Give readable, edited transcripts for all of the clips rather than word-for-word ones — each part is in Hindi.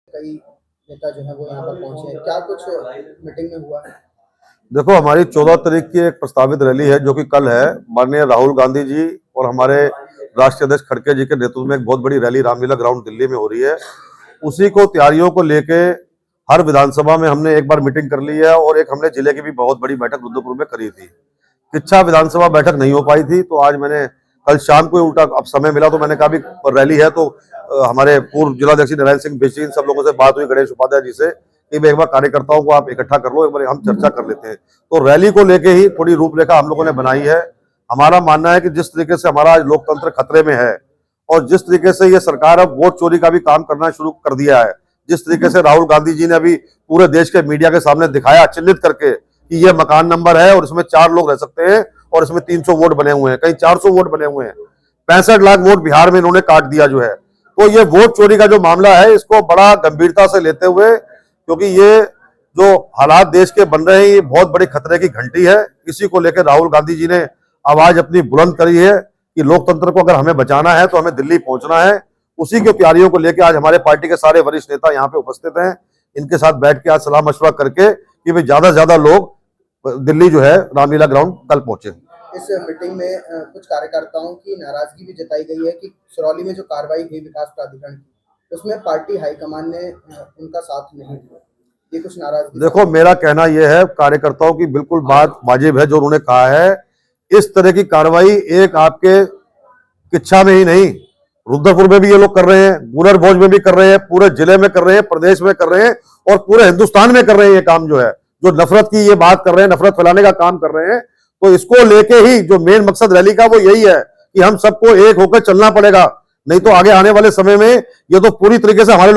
कई नेता जो है वो यहाँ पर पहुंचे हैं, क्या कुछ मीटिंग में हुआ है? देखो, हमारी 14 तारीख की एक प्रस्तावित रैली है जो कि कल है। माननीय राहुल गांधी जी और हमारे राष्ट्रीय अध्यक्ष खड़गे जी के नेतृत्व में एक बहुत बड़ी रैली रामलीला ग्राउंड दिल्ली में हो रही है। उसी को तैयारियों को लेके हर विधानसभा में हमने एक बार मीटिंग कर ली है और एक हमने जिले की भी बहुत बड़ी बैठक रुद्रपुर में करी थी। किच्छा विधानसभा बैठक नहीं हो पाई थी, तो आज मैंने कल शाम को उल्टा अब समय मिला तो मैंने कहा भी रैली है तो हमारे पूर्व जिलाध्यक्ष नारायण सिंह बेची इन सब लोगों से बात हुई, गणेश उपाध्याय जी से, कि एक बार कार्यकर्ताओं को आप इकट्ठा कर लो, एक बार हम चर्चा कर लेते हैं। तो रैली को लेके ही थोड़ी रूपरेखा हम लोगों ने बनाई है। हमारा मानना है कि जिस तरीके से हमारा आज लोकतंत्र खतरे में है और जिस तरीके से ये सरकार अब वोट चोरी का भी काम करना शुरू कर दिया है, जिस तरीके से राहुल गांधी जी ने अभी पूरे देश के मीडिया के सामने दिखाया चिन्हित करके कि ये मकान नंबर है और इसमें 4 लोग रह सकते हैं और इसमें 300 वोट बने हुए हैं, कहीं 400 वोट बने हुए हैं, 65 लाख वोट बिहार में इन्होंने काट दिया जो है। तो ये वोट चोरी का जो मामला है इसको बड़ा गंभीरता से लेते हुए, क्योंकि ये जो हालात देश के बन रहे हैं ये बहुत बड़ी खतरे की घंटी है। इसी को लेकर राहुल गांधी जी ने आवाज अपनी बुलंद करी है कि लोकतंत्र को अगर हमें बचाना है तो हमें दिल्ली पहुंचना है। उसी की तैयारियों को लेकर आज हमारे पार्टी के सारे वरिष्ठ नेता यहाँ पे उपस्थित हैं। इनके साथ बैठ के आज सलाह मशवरा करके कि भाई ज्यादा से ज्यादा लोग दिल्ली जो है रामलीला ग्राउंड कल पहुंचे। इस मीटिंग में कुछ कार्यकर्ताओं की नाराजगी भी जताई गई है कि सिरौली में जो कार्रवाई हुई विकास प्राधिकरण की, उसमें पार्टी हाईकमान ने उनका साथ नहीं दिया, ये कुछ नाराजगी। देखो, मेरा कहना यह है, कार्यकर्ताओं की बिल्कुल बात वाजिब है जो उन्होंने कहा है। इस तरह की कार्रवाई एक आपके किच्छा में ही नहीं, रुद्रपुर में भी ये लोग कर रहे हैं, गुलरभोज में भी कर रहे हैं, पूरे जिले में कर रहे हैं, प्रदेश में कर रहे हैं और पूरे हिंदुस्तान में कर रहे हैं। ये काम जो है, जो नफरत की ये बात कर रहे हैं, नफरत फैलाने का काम कर रहे हैं, तो इसको लेके ही जो मेन मकसद रैली का वो यही है कि हम सबको एक होकर चलना पड़ेगा, नहीं तो आगे आने वाले समय में ये तो पूरी तरीके से हमारे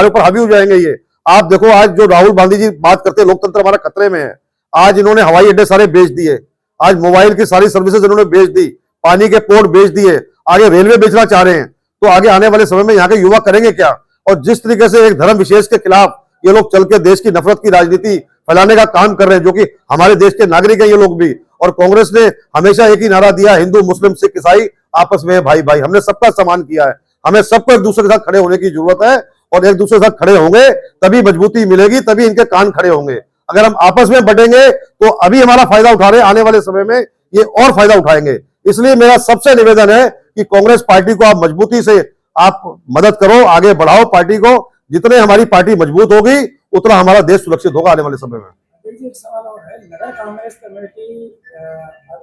ऊपर हावी हो जाएंगे। ये आप देखो, आज जो राहुल गांधी जी बात करते हैं लोकतंत्र हमारा खतरे में है, आज इन्होंने हवाई अड्डे सारे बेच दिए, आज मोबाइल की सारी सर्विसेज इन्होंने बेच दी, पानी के पोर्ट बेच दिए, आगे रेलवे बेचना चाह रहे हैं, तो आगे आने वाले समय में यहाँ के युवा करेंगे क्या? और जिस तरीके से एक धर्म विशेष के खिलाफ ये लोग चल के देश की नफरत की राजनीति फैलाने का काम कर रहे हैं, जो कि हमारे देश के नागरिक हैं ये लोग भी। और कांग्रेस ने हमेशा एक ही नारा दिया, हिंदू मुस्लिम सिख ईसाई आपस में भाई भाई। हमने सबका सम्मान किया है, हमें सबको एक दूसरे के साथ खड़े होने की जरूरत है और एक दूसरे के साथ खड़े होंगे तभी मजबूती मिलेगी, तभी इनके कान खड़े होंगे। अगर हम आपस में बटेंगे तो अभी हमारा फायदा उठा रहे, आने वाले समय में ये और फायदा उठाएंगे। इसलिए मेरा सबसे निवेदन है कि कांग्रेस पार्टी को आप मजबूती से आप मदद करो, आगे बढ़ाओ पार्टी को। जितने हमारी पार्टी मजबूत होगी उतना हमारा देश सुरक्षित होगा आने वाले समय में। एक सवाल और है, नगर कांग्रेस कमेटी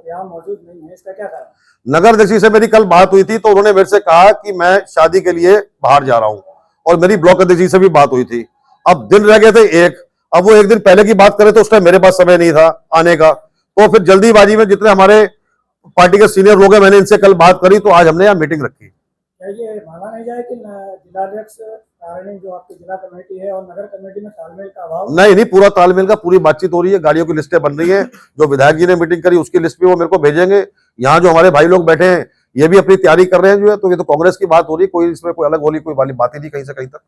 यहाँ मौजूद नहीं है, इसका क्या कारण? नगर अध्यक्ष से मेरी कल बात हुई थी तो उन्होंने मेरे से कहा कि मैं शादी के लिए बाहर जा रहा हूं, और मेरी ब्लॉक अध्यक्ष से भी बात हुई थी। अब दिन रह गए थे एक, अब वो एक दिन पहले की बात करे तो उस टाइम मेरे पास समय नहीं था आने का, तो फिर जल्दीबाजी में जितने हमारे पार्टी के सीनियर लोग हैं मैंने इनसे कल बात करी तो आज हमने यहाँ मीटिंग रखी। ये माना नहीं जाए कि जिलाध्यक्ष जो आपकी जिला कमेटी है और नगर कमेटी में तालमेल का अभाव? नहीं, पूरा तालमेल का, पूरी बातचीत हो रही है, गाड़ियों की लिस्टें बन रही है, जो विधायक जी ने मीटिंग करी उसकी लिस्ट भी वो मेरे को भेजेंगे। यहाँ जो हमारे भाई लोग बैठे हैं ये भी अपनी तैयारी कर रहे हैं जो है, तो ये तो कांग्रेस की बात हो रही है, कोई इसमें कोई अलग होली कोई वाली बात ही नहीं कहीं से कहीं तक।